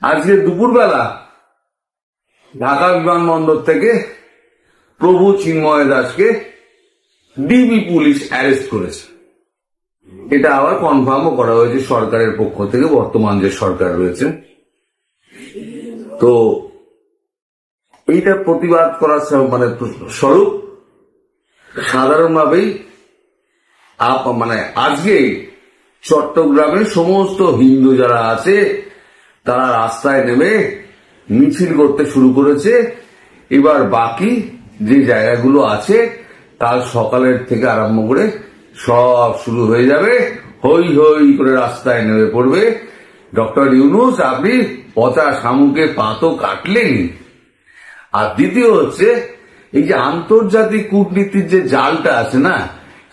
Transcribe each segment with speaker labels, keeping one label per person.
Speaker 1: আজকে দুপুরবেলা ঢাকা বিমানবন্দর থেকে প্রভু চিন্ময় দাসকে ডিবি পুলিশ অ্যারেস্ট করেছে। এটা আবার কনফার্মও করা হয়েছে সরকারের পক্ষ থেকে, বর্তমান যে সরকার রয়েছে। তো এইটা প্রতিবাদ করার মানে স্বরূপ সাধারণভাবেই মানে আজকে চট্টগ্রামে সমস্ত হিন্দু যারা আছে তারা রাস্তায় নেমে মিছিল করতে শুরু করেছে। এবার বাকি যে জায়গাগুলো আছে কাল সকালের থেকে আরম্ভ করে সব শুরু হয়ে যাবে, হই হই করে রাস্তায় নেমে পড়বে। ডক্টর ইউনূস, আপনি পচা শামুকে পাতো কাটলেন। আর দ্বিতীয় হচ্ছে এই যে আন্তর্জাতিক কূটনীতির যে জালটা আছে না,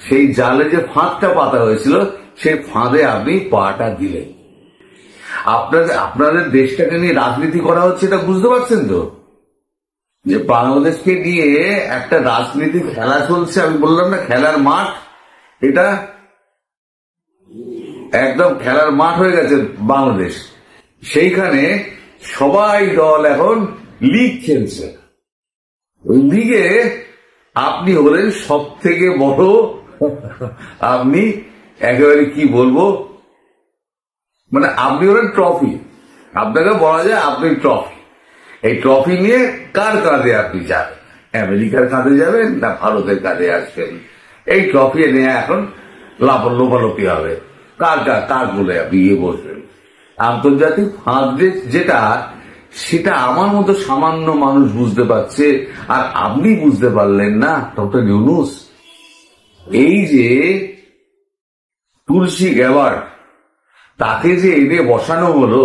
Speaker 1: সেই জালে যে ফাঁদটা পাতা হয়েছিল সেই ফাঁদে আপনি পাটা দিলেন। আপনাদের দেশটাকে নিয়ে রাজনীতি করা হচ্ছে, এটা বুঝতে পারছেন তো? যে বাংলাদেশকে নিয়ে একটা রাজনীতি খেলা চলছে। আমি বললাম না খেলার মাঠ, এটা একদম খেলার মাঠ হয়ে গেছে বাংলাদেশ। সেইখানে সবাই দল এখন লিগ খেলছে। ওই লিগে আপনি হলেন সব থেকে বড়, আপনি একেবারে কি বলবো, মানে আপনি হলেন ট্রফি। আপনাকে বলা যায় আপনি ট্রফি। এই ট্রফি নিয়ে কার কাঁধে আপনি যাবেন? আমেরিকার কাঁধে যাবেন না ভারতের কাঁধে আসবেন? এই ট্রফি নিয়ে এখন লোপালোপি হবে, কার বলে আপনি ইয়ে বসবেন। আন্তর্জাতিক ফাঁদ যেটা, সেটা আমার মতো সামান্য মানুষ বুঝতে পারছে, আর আপনি বুঝতে পারলেন না। ডক্টর ইউনূস, এই যে তুলসী গ্যাবার্ড, তাকে যে এনে বসানো হলো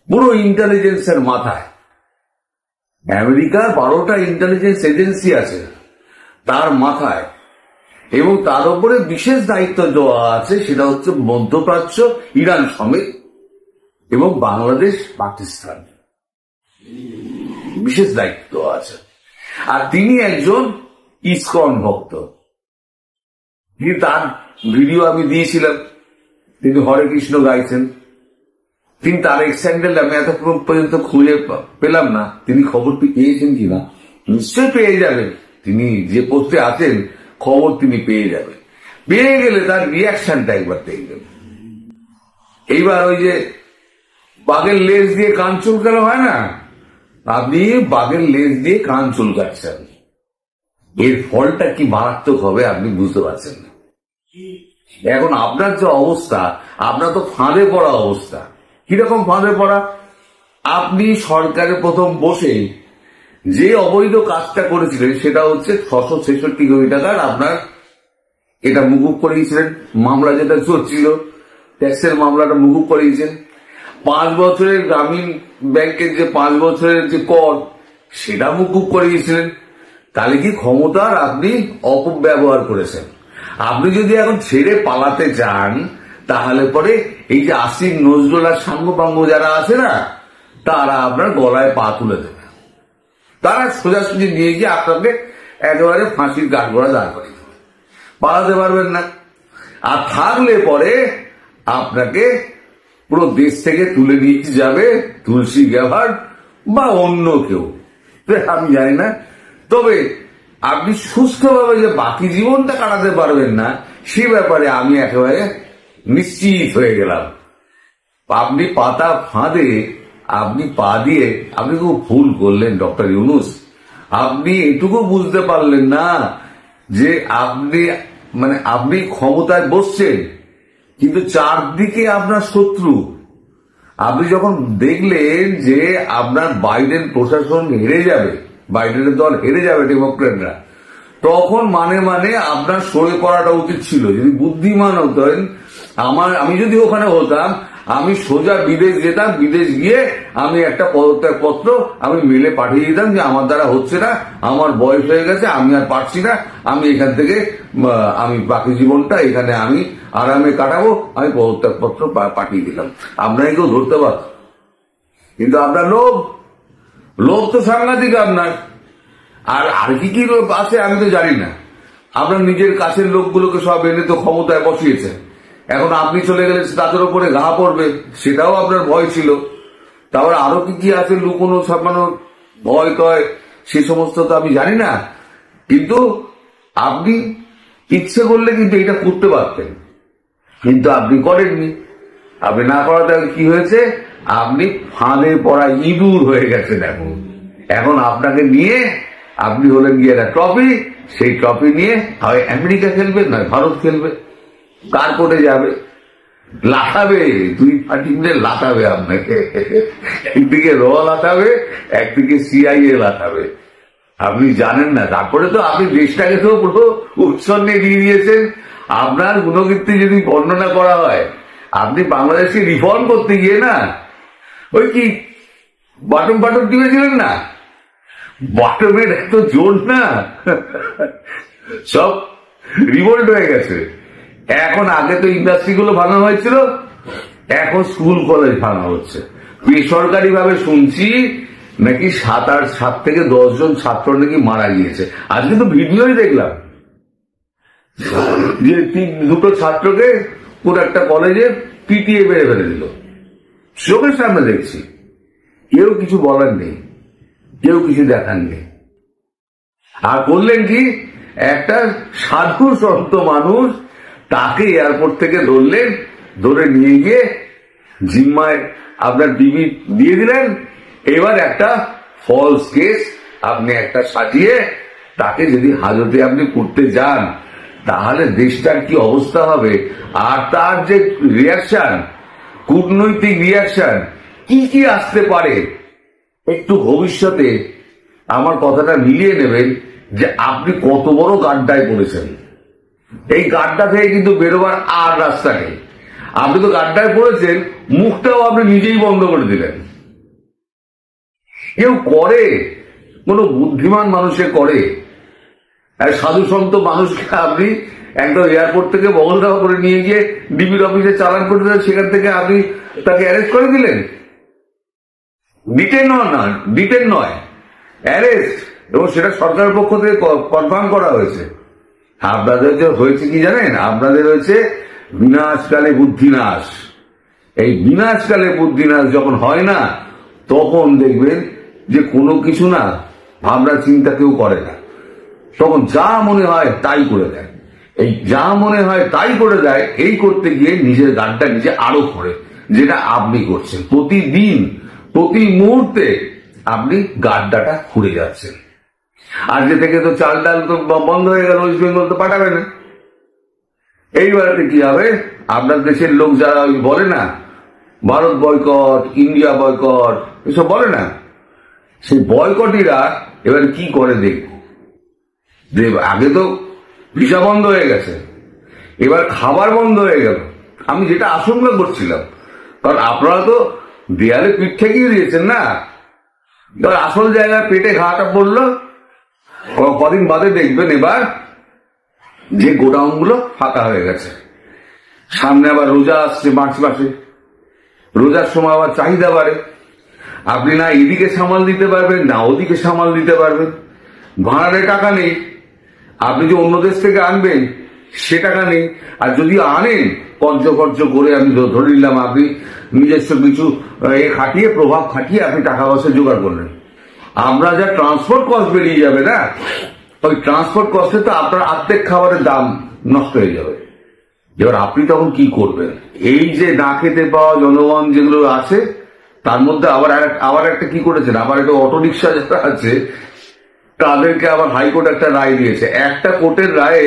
Speaker 1: পুরো ইন্টেলিজেন্সের মাথায়। আমেরিকার 12টা ইন্টেলিজেন্স এজেন্সি আছে তার মাথায়, এবং তার উপরে বিশেষ দায়িত্ব দেওয়া আছে, সেটা হচ্ছে মধ্যপ্রাচ্য, ইরান সমেত, এবং বাংলাদেশ, পাকিস্তান বিশেষ দায়িত্ব আছে। আর তিনি একজন ইসকন ভক্ত। তার ভিডিও আমি দিয়েছিলাম, তিনি হরে কৃষ্ণ গাইছেন। তিনি তার এক্সেন্ডেল আমি এতক্ষণ পর্যন্ত খুঁজে পেলাম না, তিনি খবরটি পেয়েছেন কিনা। নিশ্চয় পেয়ে যাবেন, তিনি যে পোস্টে আছেন খবর তিনি পেয়ে যাবেন। পেয়ে গেলে তার রিয়াকশনটা একবার দেখবেন। এইবার ওই যে বাঘের লেজ দিয়ে কান চুলকানো হয় না, আপনি বাঘের লেজ দিয়ে কান চুলকাচ্ছেন। এর ফলটা কি মারাত্মক হবে আপনি বুঝতে পারছেন না। এখন আপনার যে অবস্থা, আপনার তো ফাঁদে পড়া অবস্থা। কিরকম ফাঁদে পড়া? আপনি সরকারে প্রথম বসে যে অবৈধ কাজটা করেছিলেন সেটা হচ্ছে 666 কোটি টাকার আপনার এটা মুকুব করিয়েছিলেন। মামলা যেটা চলছিল, ট্যাক্সের মামলাটা মুকুব করিয়েছেন। 5 বছরের গ্রামীণ ব্যাংকের যে 5 বছরের যে কর, সেটা মুকুব করিয়েছিলেন। তাহলে কি ক্ষমতার আপনি অপব্যবহার করেছেন। আপনি যদি এখন ছেড়ে পালাতে চান, তাহলে পরে এই যে আসিফ নজরুল আর সাঙ্গপাঙ্গ যারা আছে না, তারা আপনার গলায় পা তুলে দেবে। তারা সোজাসুজি নিয়ে গিয়ে আপনাকে একেবারে ফাঁসির কাঠগড়া দাঁড় করিয়ে দেবে, পালাতে পারবেন না। আর থাকলে পরে আপনাকে পুরো দেশ থেকে তুলে নিয়ে যাবে তুলসী গ্যাবার্ড বা অন্য কেউ, আমি জানি না। তবে আপনি সুস্থভাবে যে বাকি জীবনটা কাটাতে পারবেন না, সে ব্যাপারে আমি একেবারে নিশ্চিত হয়ে গেলাম। আপনি পাতা ফাঁদে আপনি পা দিয়ে আপনি খুব ভুল করলেন ডক্টর ইউনূস। আপনি এটুকু বুঝতে পারলেন না যে আপনি ক্ষমতায় বসছেন, কিন্তু চারদিকে আপনার শত্রু। আপনি যখন দেখলেন যে আপনার বাইডেন প্রশাসন হেরে যাবে, বাইডেনের দল হেরে যাবে ডেমোক্রেটরা, তখন মানে আপনার সরে পড়াটা উচিত ছিল। যদি বুদ্ধিমান হতেন, আমি যদি ওখানে হতাম, আমি সোজা বিদেশ যেতাম। বিদেশ গিয়ে আমি একটা পদত্যাগ পত্র আমি মেলে পাঠিয়ে দিতাম যে আমার দ্বারা হচ্ছে না, আমার বয়স হয়ে গেছে, আমি আর পারছি না, আমি এখান থেকে আমি বাকি জীবনটা এখানে আমি আরামে কাটাবো, আমি পদত্যাগ পত্র পাঠিয়ে দিলাম। আপনারা কেউ ধরতে পারত, কিন্তু আপনার লোভ তো সাংঘাতিক আপনার। আর কি লোভ আছে আমি তো জানি না। আপনার নিজের কাছের লোকগুলোকে সব এনে তো ক্ষমতায় বসিয়েছে। এখন আপনি চলে গেলে তাদের উপরে ঘা পড়বে, সেটাও আপনার ভয় ছিল। তারপর আরো কি কি আছে লুকোনো ছাপানো ভয় টয় সে সমস্ত তো আমি জানি না, কিন্তু আপনি ইচ্ছে করলে কিন্তু এটা করতে পারতেন, কিন্তু আপনি করেননি। আপনি না করাতে কি হয়েছে, আপনি ফাঁদে পড়া ইঁদুর হয়ে গেছেন। এখন আপনাকে নিয়ে আপনি হলেন গিয়ে একটা ট্রফি, সেই ট্রফি নিয়ে হয় আমেরিকা খেলবে নয় ভারত খেলবে, কার কোর্টে যাবে, লাথাবে, দুই পার্টি মিলে লাথাবে আপনাকে, একদিকে র লাথাবে, একদিকে সিআইএ লাথাবে, আপনি জানেন না। তারপরে তো আপনি দেশটাকে তো পুরো উৎসন্নে দিয়ে দিয়েছেন। আপনার গুণকীর্তি যদি বর্ণনা করা হয়, আপনি বাংলাদেশকে রিফর্ম করতে গিয়ে না ওই কি বাটন বাটন টিপেছিলেন না, বাটনের এত জোর না সব রিভোল্ট হয়ে গেছে। এখন আগে তো ইন্ডাস্ট্রি গুলো ভাঙা হয়েছিল, এখন স্কুল কলেজ ভাঙা হচ্ছে। বেসরকারি ভাবে শুনছি নাকি 7 থেকে 10 জন ছাত্র নাকি মারা গিয়েছে। আজকে তো ভিডিওই দেখলাম যে 2টো ছাত্রকে পুরো একটা কলেজে পিটিয়ে বেড়ে ফেলে দিল, চোখের সামনে দেখছি। কেউ কিছু বলার নেই, কেউ কিছু দেখার নেই। আর করলেন কি, একটা সাধু সন্ত মানুষ তাকে এয়ারপোর্ট থেকে ধরলেন, ধরে নিয়ে গিয়ে জিম্মায় আপনার ডিবি দিয়ে দিলেন। এবার একটা ফলস কেস আপনি একটা সাজিয়ে তাকে যদি হাজতে আপনি করতে যান, তাহলে দেশটার কি অবস্থা হবে। আর তার যে রিয়াকশন, কূটনৈতিক রিয়াকশন কি কি আসতে পারে, একটু ভবিষ্যতে আমার কথাটা মিলিয়ে নেবেন যে আপনি কত বড় গাড্ডায় পড়েছেন। এই গাড্ডা থেকে কিন্তু বেরোবার আর রাস্তা নেই। আপনি তো গাড্ডায় পড়েছেন, মুখটাও আপনি নিজেই বন্ধ করে দিলেন। কেউ করে, কোন বুদ্ধিমান মানুষে করে। সাধু সন্ত মানুষকে আপনি একদম এয়ারপোর্ট থেকে বগলদাবা করে নিয়ে গিয়ে ডিবির অফিসে চালান করে দিলেন, সেখান থেকে আপনি তাকে অ্যারেস্ট করে দিলেন। ডিটেন নয়, অ্যারেস্ট, এবং সেটা সরকারের পক্ষ থেকে কনফার্ম করা হয়েছে। আপনাদের যে হয়েছে কি জানেন, আপনাদের হয়েছে বিনাশকালে বুদ্ধিনাশ। এই বিনাশকালে বুদ্ধিনাশ যখন হয় না, তখন দেখবেন যে কোনো কিছু না ভাবনা চিন্তা কেউ করে না, তখন যা মনে হয় তাই করে দেয়। এই যা মনে হয় তাই করে দেয়, এই করতে গিয়ে নিজের গানটা নিজে আরো করে, যেটা আপনি করছেন প্রতিদিন, প্রতি মুহূর্তে আপনি গাড্ডাটা খুঁড়ে যাচ্ছেন। আজকে থেকে তো চাল ডাল তো বন্ধ হয়ে গেল, ওয়েস্ট বেঙ্গল তো পাঠাবে না। এইবারে কি হবে, আপনার দেশের লোক যারা ওই বলে না ভারত বয়কট, ইন্ডিয়া বয়কট, এসব বলে না, সেই বয়কটিরা এবার কি করে দেখব। আগে তো ভিসা বন্ধ হয়ে গেছে, এবার খাবার বন্ধ হয়ে গেল। আমি যেটা আশঙ্কা করছিলাম, কারণ আপনারা তো দেয়ালে পিঠ ঠেকিয়ে দিয়েছেন না, এবার আসল জায়গায় পেটে ঘাটা পড়লো। কদিন বাদে দেখবেন এবার যে গোডাউন গুলো ফাঁকা হয়ে গেছে। সামনে আবার রোজা আসছে, মার্চ মাসে রোজার সময় আবার চাহিদা বাড়ে। আপনি না এদিকে সামাল দিতে পারবেন, না ওদিকে সামাল দিতে পারবেন। ভাড়ারে টাকা নেই, আপনি যে অন্য দেশ থেকে আনবেন সে টাকা নেই। আর যদি আনেন কর্য করে, আমি ধরে নিলাম আপনি নিজস্ব কিছু খাটিয়ে, প্রভাব খাটিয়ে আপনি টাকা পয়সা জোগাড় করলেন, আমরা যা ট্রান্সপোর্ট কস্ট বেরিয়ে যাবে না, ওই ট্রান্সপোর্ট কস্টে তো আপনার অর্ধেক খাবারের দাম নষ্ট হয়ে যাবে। এবার আপনি তখন কি করবেন? এই যে না খেতে পাওয়া জনগণ যেগুলো আছে, তার মধ্যে আবার একটা কি করেছেন, আবার একটা অটো রিক্সা যারা আছে তাদেরকে আবার হাইকোর্ট একটা রায় দিয়েছে। একটা কোর্টের রায়ে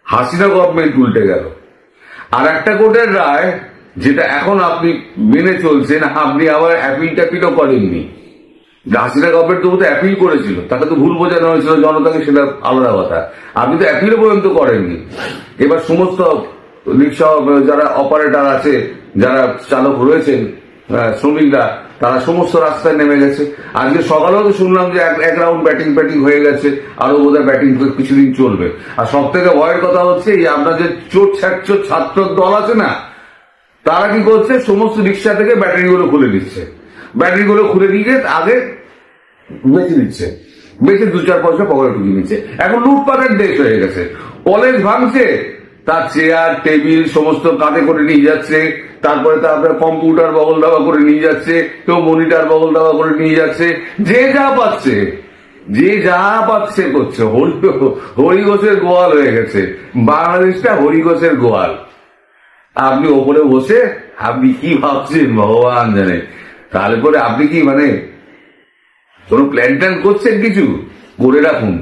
Speaker 1: হাসিনা গভর্নমেন্ট উল্টে গেল, আর একটা কোর্টের রায় যেটা এখন আপনি মেনে চলছেন, আপনি আবার অ্যাপিল ট্যাপিলও করেননি। হাসিনা গভর্নমেন্ট তো অ্যাপিল করেছিল, তাকে তো ভুল বোঝানো হয়েছিল জনতাকে, সেটা আলাদা কথা। আপনি তো অ্যাপিলও পর্যন্ত করেননি। এবার সমস্ত রিক্সা যারা অপারেটর আছে, যারা চালক রয়েছেন, শ্রমিকরা, তারা সমস্ত রাস্তায় নেমে গেছে। আজকে সকালেও তো শুনলাম যে এক রাউন্ড ব্যাটিং হয়ে গেছে, আরো বোধহয় ব্যাটিং কিছুদিন চলবে। আর সব থেকে ভয়ের কথা হচ্ছে এই আপনাদের চোট ছ্যাঁচোর ছাত্র দল আছে না, তারা কি করছে, সমস্ত রিক্সা থেকে ব্যাটারিগুলো খুলে দিচ্ছে, ব্যাটারিগুলো খুলে দিয়ে আগে বেঁচে দিচ্ছে, বেঁচে 2-4 পয়সা পকেটে ঢুকিয়ে নিচ্ছে। এখন লুটপাটের দেশ হয়ে গেছে। কলেজ ভাঙছে, তার চেয়ার টেবিল সমস্ত কাঁধে করে নিয়ে যাচ্ছে, তারপরে কম্পিউটার বগল দাবা করে নিয়ে যাচ্ছে, কেউ মনিটর বগল দাবা করে নিয়ে যাচ্ছে, যে যা পাচ্ছে করছে। হরিঘোষের গোয়াল হয়ে গেছে বাংলাদেশটা, হরিঘোষের গোয়াল। আপনি ওপরে বসে আপনি কি ভাবছেন ভগবান জানে। তাহলে পরে আপনি কি মানে কোনো প্ল্যান ট্যান করছেন? কিছু করে রাখুন।